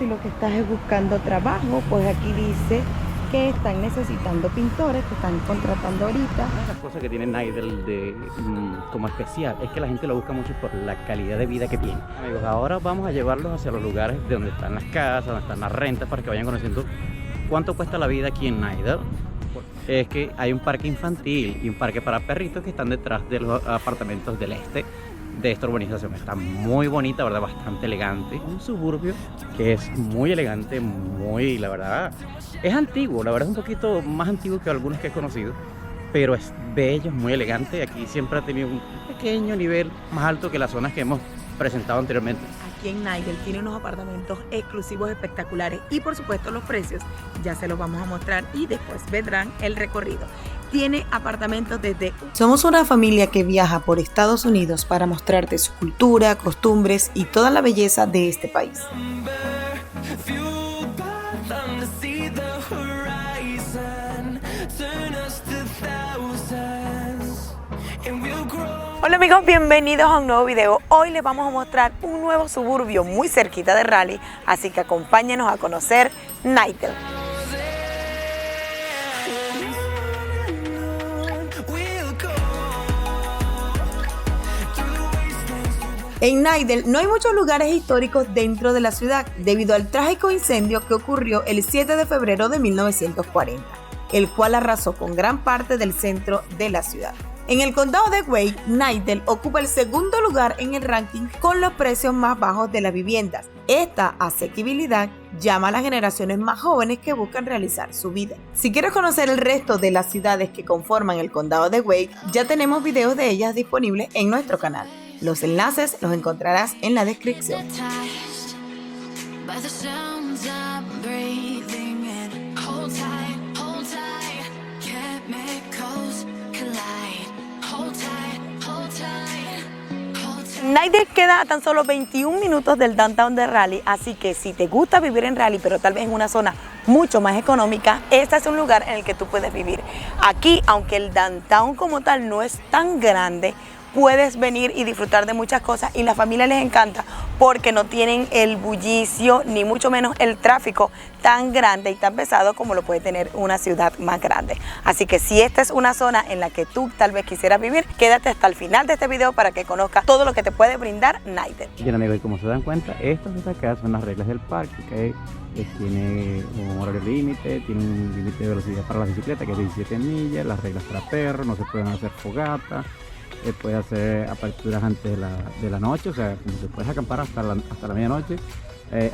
lo que estás es buscando trabajo, pues aquí dice que están necesitando pintores, que están contratando ahorita. Una de las cosas que tiene Nidal como especial es que la gente lo busca mucho por la calidad de vida que tiene. Amigos, ahora vamos a llevarlos hacia los lugares de donde están las casas, donde están las rentas, para que vayan conociendo cuánto cuesta la vida aquí en Nidal. Es que hay un parque infantil y un parque para perritos que están detrás de los apartamentos del este de esta urbanización. Está muy bonita, ¿verdad? Bastante elegante. Un suburbio que es muy elegante, muy, la verdad, es antiguo. La verdad es un poquito más antiguo que algunos que he conocido, pero es bello, es muy elegante. Aquí siempre ha tenido un pequeño nivel más alto que las zonas que hemos presentado anteriormente. Aquí en Nidal tiene unos apartamentos exclusivos espectaculares y por supuesto los precios ya se los vamos a mostrar y después vendrán el recorrido. Tiene apartamentos desde... Somos una familia que viaja por Estados Unidos para mostrarte su cultura, costumbres y toda la belleza de este país. Hola amigos, bienvenidos a un nuevo video. Hoy les vamos a mostrar un nuevo suburbio muy cerquita de Raleigh, así que acompáñenos a conocer Nidal. En Nidal no hay muchos lugares históricos dentro de la ciudad debido al trágico incendio que ocurrió el 7 de febrero de 1940, el cual arrasó con gran parte del centro de la ciudad. En el condado de Wade, Nidal ocupa el segundo lugar en el ranking con los precios más bajos de las viviendas. Esta asequibilidad llama a las generaciones más jóvenes que buscan realizar su vida. Si quieres conocer el resto de las ciudades que conforman el condado de Wade, ya tenemos videos de ellas disponibles en nuestro canal. Los enlaces los encontrarás en la descripción. Nidal queda a tan solo 21 minutos del downtown de Raleigh, así que si te gusta vivir en Raleigh, pero tal vez en una zona mucho más económica, este es un lugar en el que tú puedes vivir. Aquí, aunque el downtown como tal no es tan grande, puedes venir y disfrutar de muchas cosas y la familia les encanta porque no tienen el bullicio ni mucho menos el tráfico tan grande y tan pesado como lo puede tener una ciudad más grande. Así que si esta es una zona en la que tú tal vez quisieras vivir, quédate hasta el final de este video para que conozcas todo lo que te puede brindar Nidal. Bien amigos, y como se dan cuenta, estas de acá son las reglas del parque, que tiene un horario límite, tiene un límite de velocidad para las bicicletas que es 17 millas, las reglas para perros, no se pueden hacer fogatas. Puedes hacer aperturas antes de la noche, o sea, como que puedes acampar hasta la medianoche.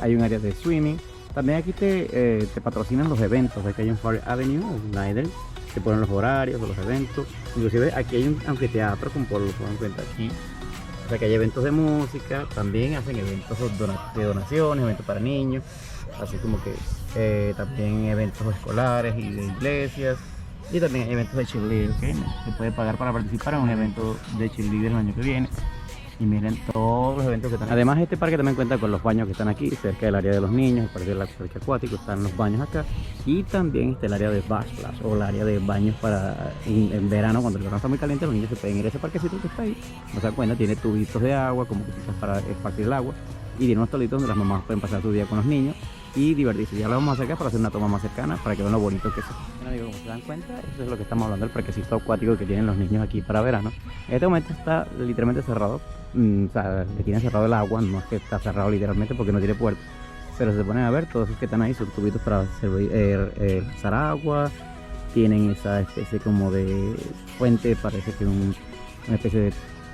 Hay un área de swimming. También aquí te patrocinan los eventos. Aquí hay un Far Avenue, Nidal, te ponen los horarios de los eventos. Inclusive aquí hay un anfiteatro, como lo pueden cuenta aquí. O sea que hay eventos de música, también hacen eventos de donaciones, eventos para niños, así como que también eventos escolares y de iglesias. Y también hay eventos de cheerleader, ¿okay? Se puede pagar para participar en un evento de cheerleader el año que viene. Y miren todos los eventos que están. Además, este parque también cuenta con los baños que están aquí, cerca del área de los niños, el parque del parque acuático, están los baños acá. Y también está el área de bath splash, o el área de baños para en verano, cuando el verano está muy caliente, los niños se pueden ir a ese parquecito que está ahí. No se dan cuenta, tiene tubitos de agua, como que quizás para esparcir el agua. Y tiene unos tolitos donde las mamás pueden pasar su día con los niños y divertirse. Ya lo vamos a acercar para hacer una toma más cercana para que vean lo bonito que es. Bueno, digo, como se dan cuenta, eso es lo que estamos hablando, el parquecito acuático que tienen los niños aquí para verano. En este momento está literalmente cerrado, o sea, le tienen cerrado el agua, no es que está cerrado literalmente porque no tiene puerta, pero se ponen a ver, todos esos que están ahí son tubitos para usar agua, tienen esa especie como de fuente, parece que una especie de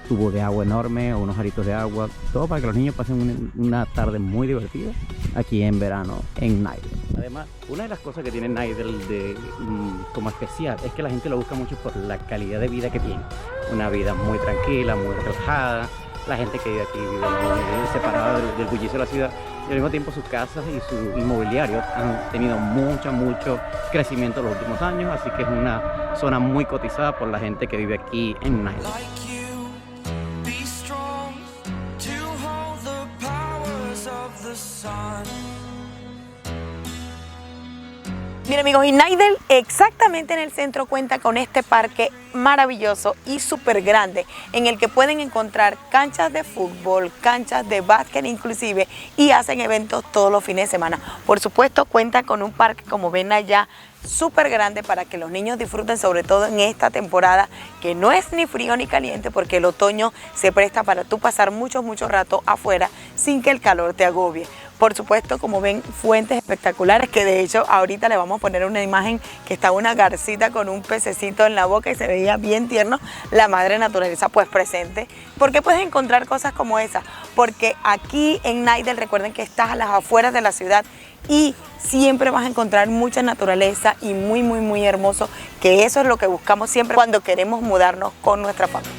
tubo de agua enorme o unos aritos de agua, todo para que los niños pasen una tarde muy divertida aquí en verano en Nidal. Además, una de las cosas que tiene Nidal como especial es que la gente lo busca mucho por la calidad de vida que tiene. Una vida muy tranquila, muy relajada. La gente que vive aquí vive muy separada del bullicio de la ciudad y al mismo tiempo sus casas y su inmobiliario han tenido mucho crecimiento en los últimos años, así que es una zona muy cotizada por la gente que vive aquí en Nidal. Mira amigos, y Naidel exactamente en el centro cuenta con este parque maravilloso y súper grande en el que pueden encontrar canchas de fútbol, canchas de básquet inclusive, y hacen eventos todos los fines de semana. Por supuesto cuenta con un parque, como ven allá, súper grande para que los niños disfruten, sobre todo en esta temporada que no es ni frío ni caliente, porque el otoño se presta para tú pasar mucho rato afuera sin que el calor te agobie. Por supuesto, como ven, fuentes espectaculares, que de hecho ahorita le vamos a poner una imagen que está una garcita con un pececito en la boca y se veía bien tierno, la madre naturaleza pues presente. ¿Por qué puedes encontrar cosas como esas? Porque aquí en Naidel, recuerden que estás a las afueras de la ciudad y siempre vas a encontrar mucha naturaleza y muy hermoso, que eso es lo que buscamos siempre cuando queremos mudarnos con nuestra familia.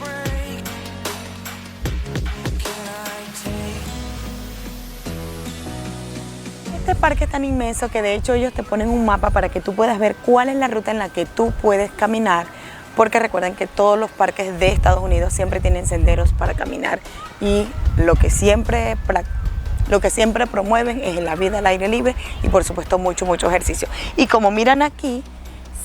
Este parque es tan inmenso que de hecho ellos te ponen un mapa para que tú puedas ver cuál es la ruta en la que tú puedes caminar, porque recuerden que todos los parques de Estados Unidos siempre tienen senderos para caminar y lo que siempre promueven es la vida al aire libre y por supuesto mucho ejercicio. Y como miran aquí,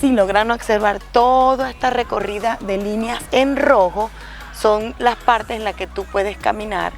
si logran observar toda esta recorrida de líneas en rojo, son las partes en las que tú puedes caminar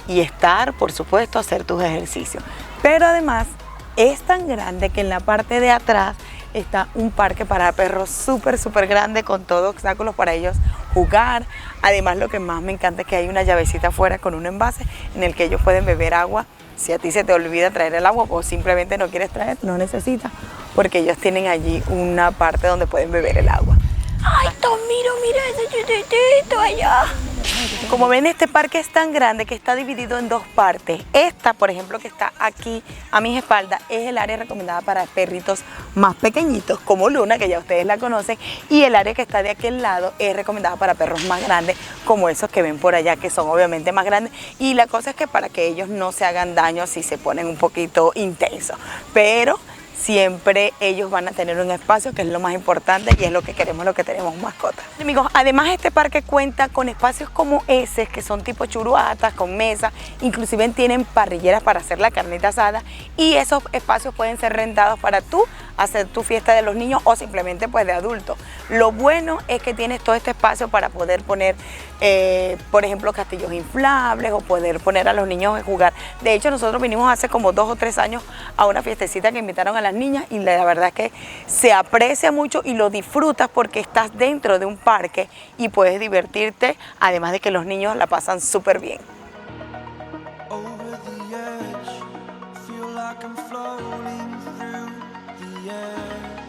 y estar, por supuesto, hacer tus ejercicios. Pero además es tan grande que en la parte de atrás está un parque para perros súper grande con todos obstáculos para ellos jugar. Además, lo que más me encanta es que hay una llavecita afuera con un envase en el que ellos pueden beber agua. Si a ti se te olvida traer el agua o simplemente no quieres traer, no necesitas, porque ellos tienen allí una parte donde pueden beber el agua. ¡Ay, Tomiro, mira ese chiquitito allá! Como ven, este parque es tan grande que está dividido en dos partes. Esta, por ejemplo, que está aquí a mis espaldas, es el área recomendada para perritos más pequeñitos, como Luna, que ya ustedes la conocen, y el área que está de aquel lado es recomendada para perros más grandes, como esos que ven por allá, que son obviamente más grandes. Y la cosa es que para que ellos no se hagan daño si se ponen un poquito intensos, pero siempre ellos van a tener un espacio, que es lo más importante y es lo que queremos, lo que tenemos mascotas. Amigos, además este parque cuenta con espacios como ese, que son tipo churuatas, con mesas, inclusive tienen parrilleras para hacer la carnita asada, y esos espacios pueden ser rentados para tú hacer tu fiesta de los niños o simplemente pues de adultos. Lo bueno es que tienes todo este espacio para poder poner, por ejemplo, castillos inflables o poder poner a los niños a jugar. De hecho, nosotros vinimos hace como 2 o 3 años a una fiestecita que invitaron a las niñas y la verdad es que se aprecia mucho y lo disfrutas porque estás dentro de un parque y puedes divertirte, además de que los niños la pasan súper bien.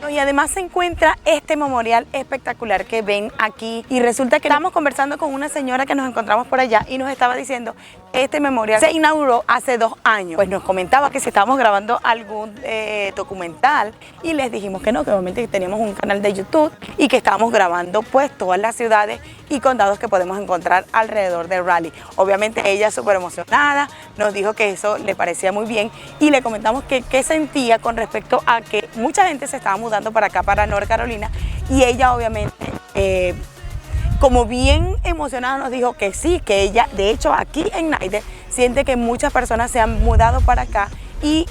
Y además se encuentra este memorial espectacular que ven aquí, y resulta que estamos conversando con una señora que nos encontramos por allá y nos estaba diciendo, este memorial se inauguró hace 2 años. Pues nos comentaba que si estábamos grabando algún documental, y les dijimos que no, que obviamente teníamos un canal de YouTube y que estábamos grabando pues todas las ciudades y condados que podemos encontrar alrededor del Raleigh. Obviamente ella súper emocionada, nos dijo que eso le parecía muy bien y le comentamos que qué sentía con respecto a que mucha gente se estaba mudando para acá, para North Carolina, y ella obviamente como bien emocionada nos dijo que sí, que ella de hecho aquí en Naidel siente que muchas personas se han mudado para acá, y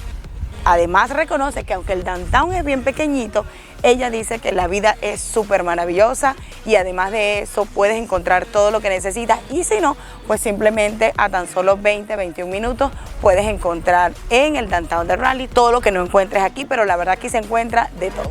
además reconoce que aunque el downtown es bien pequeñito, ella dice que la vida es súper maravillosa y además de eso puedes encontrar todo lo que necesitas, y si no, pues simplemente a tan solo 20-21 minutos puedes encontrar en el downtown de Raleigh todo lo que no encuentres aquí, pero la verdad aquí se encuentra de todo.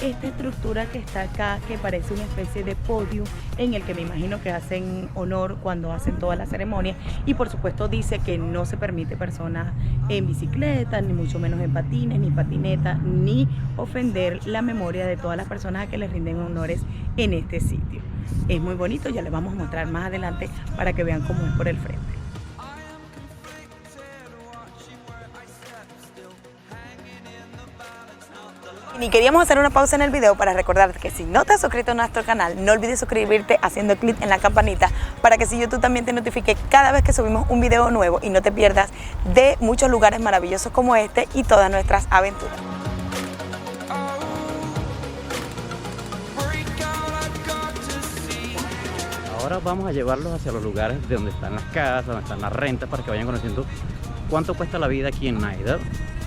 Esta estructura que está acá, que parece una especie de podio en el que me imagino que hacen honor cuando hacen toda la ceremonia, y por supuesto dice que no se permite personas en bicicleta, ni mucho menos en patines, ni patineta, ni ofender la memoria de todas las personas a que les rinden honores en este sitio. Es muy bonito, ya les vamos a mostrar más adelante para que vean cómo es por el frente. Y queríamos hacer una pausa en el video para recordarte que si no te has suscrito a nuestro canal, no olvides suscribirte haciendo clic en la campanita para que si YouTube también te notifique cada vez que subimos un video nuevo y no te pierdas de muchos lugares maravillosos como este y todas nuestras aventuras. ahora vamos a llevarlos hacia los lugares de donde están las casas, donde están las rentas, para que vayan conociendo cuánto cuesta la vida aquí en Nidal,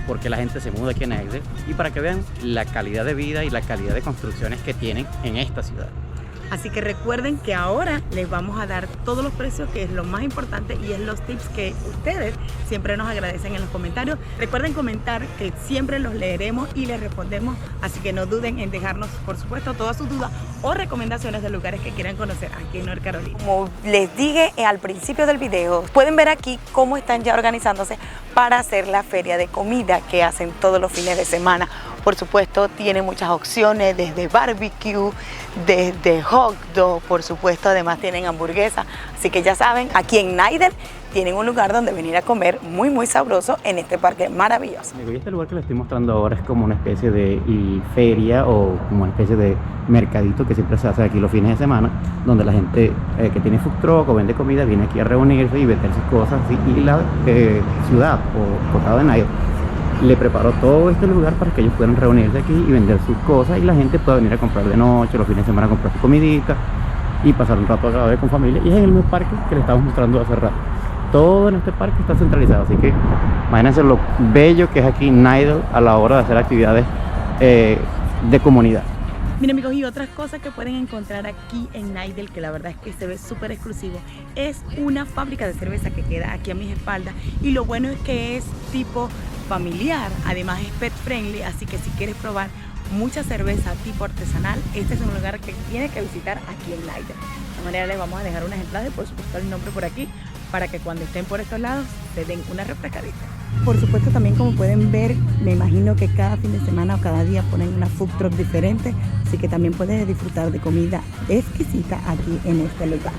porque la gente se muda aquí en Nidal, y para que vean la calidad de vida y la calidad de construcciones que tienen en esta ciudad. Así que recuerden que ahora les vamos a dar todos los precios, que es lo más importante, y es los tips que ustedes siempre nos agradecen en los comentarios. Recuerden comentar, que siempre los leeremos y les respondemos, así que no duden en dejarnos, por supuesto, todas sus dudas o recomendaciones de lugares que quieran conocer aquí en North Carolina. Como les dije al principio del video, pueden ver aquí cómo están ya organizándose para hacer la feria de comida que hacen todos los fines de semana. Por supuesto, tiene muchas opciones, desde barbecue, desde hot dog, por supuesto, además tienen hamburguesas. Así que ya saben, aquí en Nidal tienen un lugar donde venir a comer muy sabroso en este parque maravilloso. Y este lugar que les estoy mostrando ahora es como una especie de feria o como una especie de mercadito que siempre se hace aquí los fines de semana, donde la gente que tiene food truck o vende comida viene aquí a reunirse y vender sus cosas. Y la ciudad o condado de Nidal le preparó todo este lugar para que ellos puedan reunirse aquí y vender sus cosas, y la gente pueda venir a comprar de noche, los fines de semana a comprar su comidita y pasar un rato agradable con familia. Y es en el mismo parque que les estamos mostrando hace rato. Todo en este parque está centralizado, así que imagínense lo bello que es aquí Nidal a la hora de hacer actividades de comunidad. Miren amigos, y otras cosas que pueden encontrar aquí en Nidal, que la verdad es que se ve súper exclusivo, es una fábrica de cerveza que queda aquí a mis espaldas, y lo bueno es que es tipo familiar, además es pet friendly, así que si quieres probar mucha cerveza tipo artesanal, este es un lugar que tienes que visitar aquí en Nidal. De esta manera les vamos a dejar unas entradas y por supuesto el nombre por aquí, para que cuando estén por estos lados se den una refrescadita. Por supuesto también, como pueden ver, me imagino que cada fin de semana o cada día ponen una food truck diferente, así que también puedes disfrutar de comida exquisita aquí en este lugar.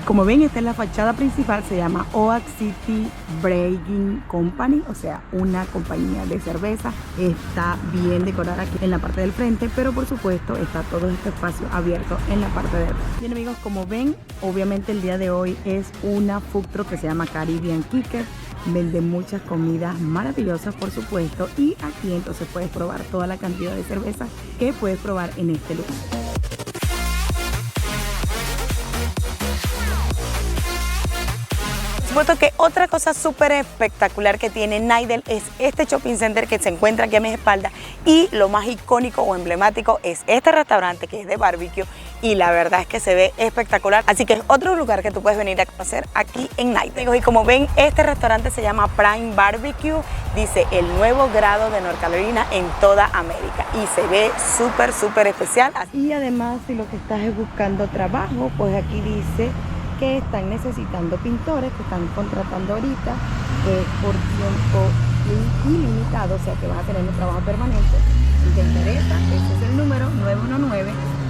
Como ven, esta es la fachada principal, se llama Oak City Brewing Company, o sea, una compañía de cerveza. Está bien decorada aquí en la parte del frente, pero por supuesto está todo este espacio abierto en la parte de atrás. Bien amigos, como ven, obviamente el día de hoy es una food truck que se llama Caribbean Kicker. Vende muchas comidas maravillosas, por supuesto, y aquí entonces puedes probar toda la cantidad de cerveza que puedes probar en este lugar. Por supuesto que otra cosa súper espectacular que tiene Nidal es este shopping center que se encuentra aquí a mis espaldas, y lo más icónico o emblemático es este restaurante que es de barbecue, y la verdad es que se ve espectacular, así que es otro lugar que tú puedes venir a conocer aquí en Nidal. Y como ven, este restaurante se llama Prime Barbecue, dice el nuevo grado de North Carolina en toda América, y se ve súper especial. Y además, si lo que estás es buscando trabajo, pues aquí dice que están necesitando pintores, que están contratando ahorita por tiempo ilimitado, o sea que vas a tener un trabajo permanente. Si te interesa, ese es el número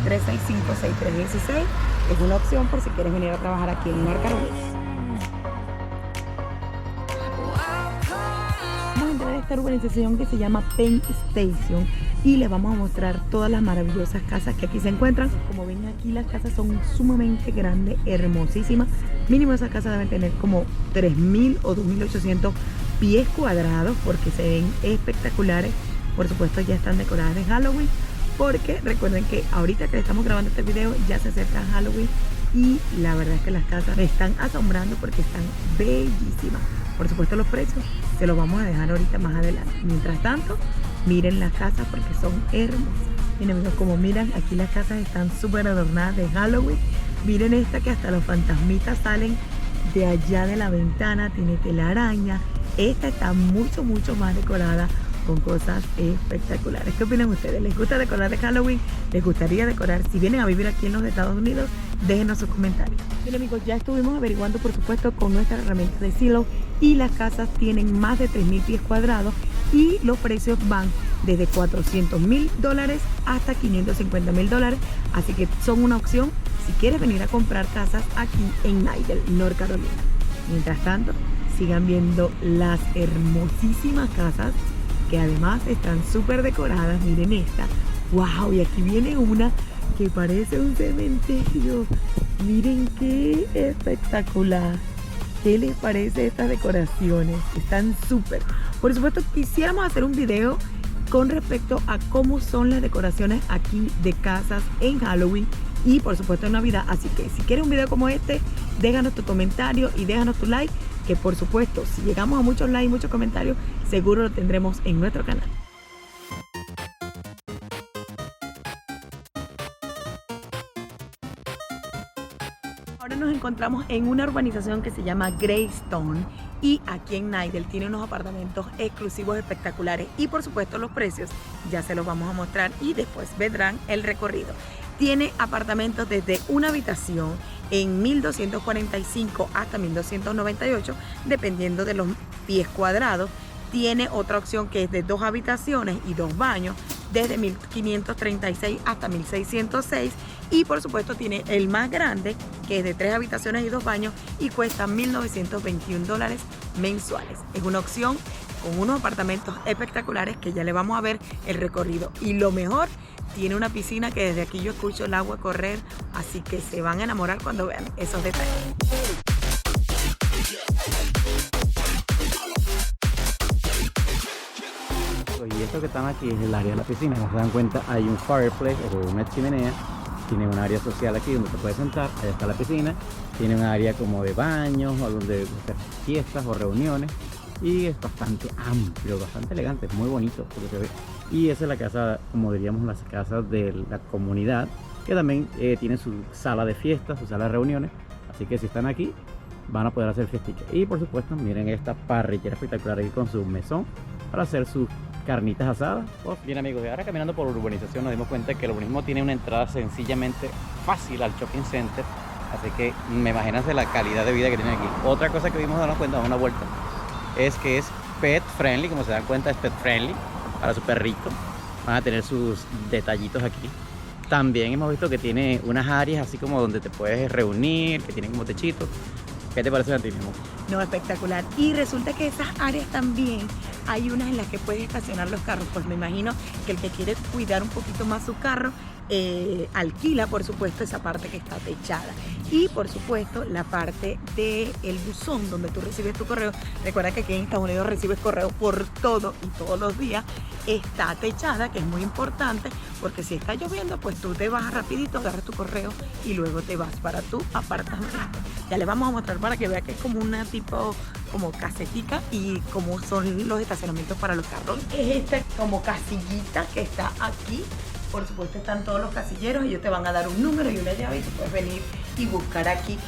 919-365-6316. Es una opción por si quieres venir a trabajar aquí en North Carolina. Vamos a entrar a esta urbanización que se llama Penn Station y les vamos a mostrar todas las maravillosas casas que aquí se encuentran. Como ven, aquí las casas son sumamente grandes, hermosísimas. Mínimo esas casas deben tener como 3.000 o 2.800 pies cuadrados, porque se ven espectaculares. Por supuesto ya están decoradas de Halloween, porque recuerden que ahorita que estamos grabando este video ya se acerca Halloween, y la verdad es que las casas me están asombrando porque están bellísimas. Por supuesto los precios se los vamos a dejar ahorita más adelante. Mientras tanto, miren las casas porque son hermosas. Miren amigos, como miran, aquí las casas están súper adornadas de Halloween. Miren esta, que hasta los fantasmitas salen de allá de la ventana, tiene telaraña. Esta está mucho más decorada con cosas espectaculares. ¿Qué opinan ustedes? ¿Les gusta decorar de Halloween? ¿Les gustaría decorar? Si vienen a vivir aquí en los Estados Unidos, déjenos sus comentarios. Bien amigos, ya estuvimos averiguando por supuesto con nuestra herramienta de Zillow, y las casas tienen más de 3.000 pies cuadrados y los precios van desde $400,000 hasta $550,000, así que son una opción si quieres venir a comprar casas aquí en Nidal, North Carolina. Mientras tanto, sigan viendo las hermosísimas casas que además están súper decoradas. Miren esta, wow, y aquí viene una que parece un cementerio. Miren qué espectacular. ¿Qué les parece estas decoraciones? Están súper. Por supuesto, quisiéramos hacer un video con respecto a cómo son las decoraciones aquí de casas en Halloween, y por supuesto en Navidad. Así que si quieres un video como este, déjanos tu comentario y déjanos tu like, que por supuesto si llegamos a muchos likes y muchos comentarios, seguro lo tendremos en nuestro canal. Ahora nos encontramos en una urbanización que se llama Greystone y aquí en Knightdale tiene unos apartamentos exclusivos espectaculares y por supuesto los precios ya se los vamos a mostrar y después vendrán el recorrido. Tiene apartamentos desde una habitación en 1.245 hasta 1.298 dependiendo de los pies cuadrados. Tiene otra opción que es de 2 habitaciones y 2 baños desde 1.536 hasta 1.606 y por supuesto tiene el más grande que es de 3 habitaciones y 2 baños y cuesta $1.921 mensuales. Es una opción con unos apartamentos espectaculares que ya le vamos a ver el recorrido y lo mejor, tiene una piscina que desde aquí yo escucho el agua correr, así que se van a enamorar cuando vean esos detalles. Y esto que están aquí es el área de la piscina. Como se dan cuenta, hay un fireplace o una chimenea. Tiene un área social aquí donde te puedes sentar. Allá está la piscina. Tiene un área como de baños o donde hacer fiestas o reuniones. Y es bastante amplio, bastante elegante, es muy bonito por lo que ve. Y esa es la casa, como diríamos, las casas de la comunidad, que también tiene su sala de fiestas, su sala de reuniones. Así que si están aquí, van a poder hacer fiestitas. Y por supuesto, miren esta parrillera espectacular aquí con su mesón para hacer sus carnitas asadas. Bien amigos, ahora caminando por la urbanización nos dimos cuenta que el urbanismo tiene una entrada sencillamente fácil al shopping center. Así que me imaginas de la calidad de vida que tienen aquí. Otra cosa que vimos darnos cuenta de una vuelta es que es pet friendly, como se dan cuenta es pet friendly para su perrito. Van a tener sus detallitos aquí. También hemos visto que tiene unas áreas así como donde te puedes reunir, que tienen como techitos. ¿Qué te parece a ti, mi amor? No, espectacular. Y resulta que esas áreas también hay unas en las que puedes estacionar los carros. Pues me imagino que el que quiere cuidar un poquito más su carro alquila, por supuesto, esa parte que está techada. Y por supuesto, la parte del buzón donde tú recibes tu correo. Recuerda que aquí en Estados Unidos recibes correo por todo y todos los días. Está techada, que es muy importante, porque si está lloviendo, pues tú te vas rapidito, agarras tu correo y luego te vas para tu apartamento. Ya les vamos a mostrar para que vean que es como una tipo como casetica y como son los estacionamientos para los carros. Es esta como casillita que está aquí. Por supuesto están todos los casilleros, ellos te van a dar un número y una llave y tú puedes venir y buscar aquí.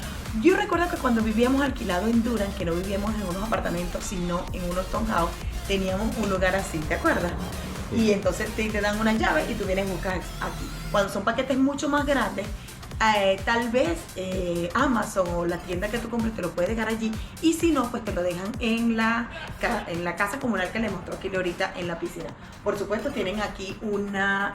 Yo recuerdo que cuando vivíamos alquilado en Durham, que no vivíamos en unos apartamentos sino en unos townhouse, teníamos un lugar así, ¿te acuerdas? Sí. Y entonces te dan una llave y tú vienes a buscar aquí. Cuando son paquetes mucho más grandes, tal vez Amazon o la tienda que tú compres te lo puede dejar allí y si no, pues te lo dejan en la casa comunal que les mostró aquí ahorita en la piscina. Por supuesto tienen aquí una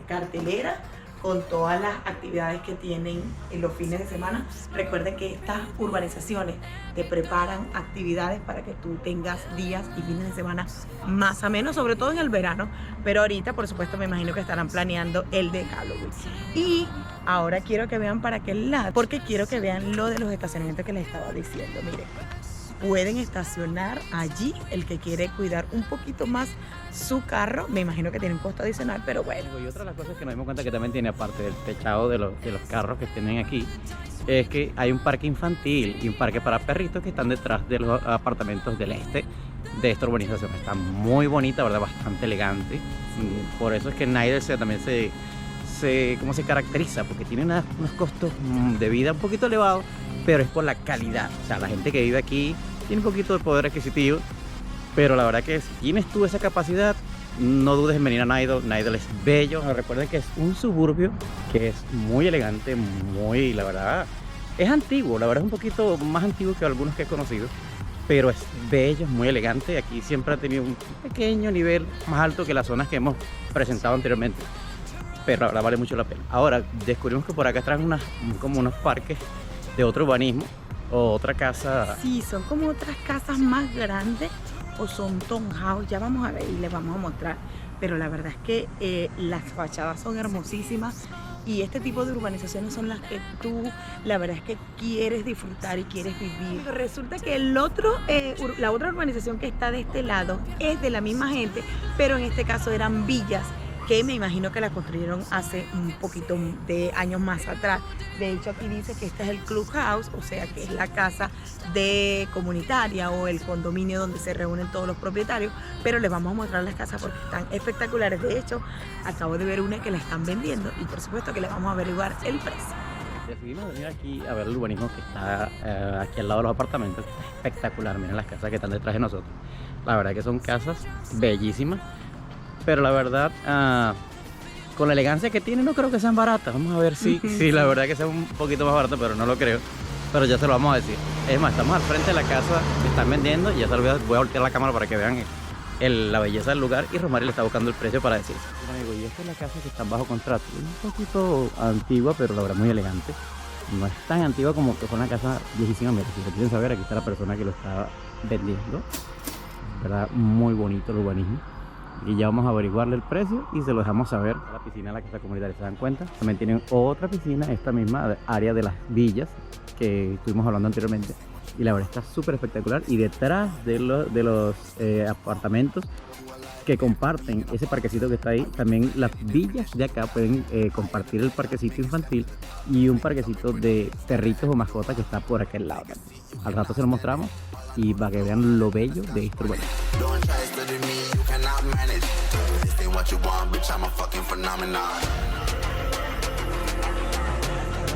cartelera con todas las actividades que tienen en los fines de semana. Recuerden que estas urbanizaciones te preparan actividades para que tú tengas días y fines de semana más amenos, sobre todo en el verano, pero ahorita por supuesto me imagino que estarán planeando el de Halloween. Y ahora quiero que vean para aquel lado, porque quiero que vean lo de los estacionamientos que les estaba diciendo. Miren, pueden estacionar allí el que quiere cuidar un poquito más su carro. Me imagino que tiene un costo adicional, pero bueno. Y otra de las cosas que nos dimos cuenta que también tiene, aparte del techado de los carros que tienen aquí, es que hay un parque infantil y un parque para perritos que están detrás de los apartamentos del este de esta urbanización. Está muy bonita, ¿verdad? Bastante elegante. Por eso es que Knightdale también ¿cómo se caracteriza? Porque tiene unos costos de vida un poquito elevados, pero es por la calidad. O sea, la gente que vive aquí tiene un poquito de poder adquisitivo, pero la verdad que si tienes tú esa capacidad, no dudes en venir a Knightdale. Knightdale es bello. Recuerden que es un suburbio que es muy elegante, muy, la verdad, es antiguo. La verdad es un poquito más antiguo que algunos que he conocido, pero es bello, es muy elegante. Aquí siempre ha tenido un pequeño nivel más alto que las zonas que hemos presentado anteriormente, pero la verdad vale mucho la pena. Ahora descubrimos que por acá traen como unos parques de otro urbanismo o otra casa. Sí, son como otras casas más grandes o son townhouse, ya vamos a ver y les vamos a mostrar, pero la verdad es que las fachadas son hermosísimas y este tipo de urbanizaciones son las que tú, la verdad es que quieres disfrutar y quieres vivir. Resulta que la otra urbanización que está de este lado es de la misma gente, pero en este caso eran villas que me imagino que la construyeron hace un poquito de años más atrás. De hecho, aquí dice que este es el clubhouse, o sea que es la casa de comunitaria o el condominio donde se reúnen todos los propietarios, pero les vamos a mostrar las casas porque están espectaculares. De hecho, acabo de ver una que la están vendiendo y por supuesto que le vamos a averiguar el precio. Decidimos venir aquí a ver el urbanismo que está aquí al lado de los apartamentos. Está espectacular, miren las casas que están detrás de nosotros. La verdad que son casas bellísimas, pero la verdad, con la elegancia que tienen, no creo que sean baratas. Vamos a ver si la verdad que sea un poquito más barata, pero no lo creo. Pero ya se lo vamos a decir. Es más, estamos al frente de la casa que están vendiendo y ya se lo voy a voltear la cámara para que vean la belleza del lugar, y Rosmary le está buscando el precio para decir. Amigo, y esta es la casa que está bajo contrato. Es un poquito antigua, pero la verdad muy elegante. No es tan antigua como que fue una casa viejísima. Mira, si lo quieren saber, aquí está la persona que lo está vendiendo. ¿Verdad? Muy bonito el urbanismo. Y ya vamos a averiguarle el precio y se lo dejamos saber. La piscina de la casa comunitaria, ¿se dan cuenta? También tienen otra piscina, esta misma área de las villas que estuvimos hablando anteriormente. Y la verdad está súper espectacular. Y detrás de los apartamentos que comparten ese parquecito que está ahí, también las villas de acá pueden compartir el parquecito infantil y un parquecito de perritos o mascotas que está por aquel lado. Al rato se lo mostramos y para que vean lo bello de este urbanismo.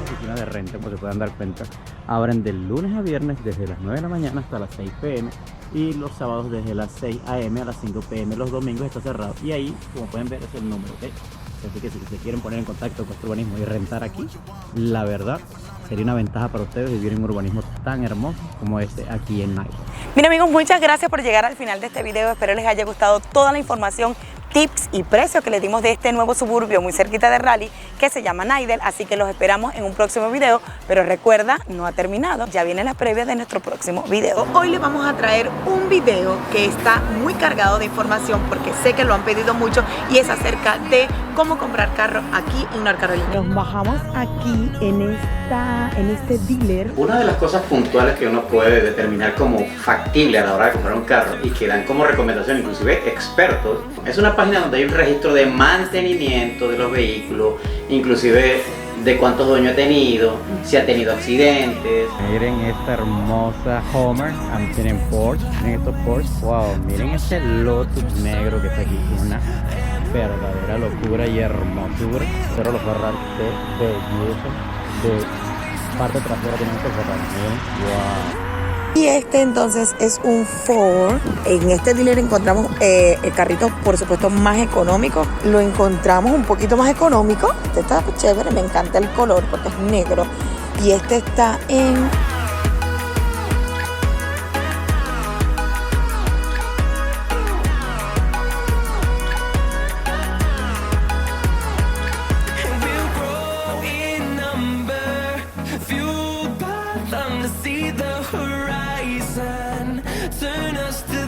Oficina de renta, como se pueden dar cuenta, abren de lunes a viernes desde las 9 de la mañana hasta las 6 p.m. y los sábados desde las 6 a.m. a las 5 p.m. Los domingos está cerrado. Y ahí, como pueden ver, es el número, ¿ok? Así que si se quieren poner en contacto con este urbanismo y rentar aquí, la verdad sería una ventaja para ustedes vivir en un urbanismo tan hermoso como este aquí en Nightdale. Bien amigos, muchas gracias por llegar al final de este video. Espero les haya gustado toda la información, tips y precios que les dimos de este nuevo suburbio muy cerquita de Raleigh que se llama Nightdale. Así que los esperamos en un próximo video, pero recuerda, no ha terminado, ya viene la previa de nuestro próximo video. Hoy les vamos a traer un video que está muy cargado de información porque sé que lo han pedido mucho y es acerca de cómo comprar carro aquí en North Carolina. Nos bajamos aquí en este dealer. Una de las cosas puntuales que uno puede determinar como factible a la hora de comprar un carro y que dan como recomendación inclusive expertos, es una página donde hay un registro de mantenimiento de los vehículos, inclusive de cuántos dueños ha tenido, si ha tenido accidentes. Miren esta hermosa Homer, tienen Porsche, miren estos Porsche, wow, miren este Lotus negro que está aquí, una verdadera locura y hermosura. Pero los Ferrari de belleza, de parte trasera tienen estos Ferrari, miren, wow. Y este entonces es un Ford. En este dealer encontramos el carrito, por supuesto, más económico. Lo encontramos un poquito más económico. Este está chévere, me encanta el color porque es negro. Y este está en... Turn us to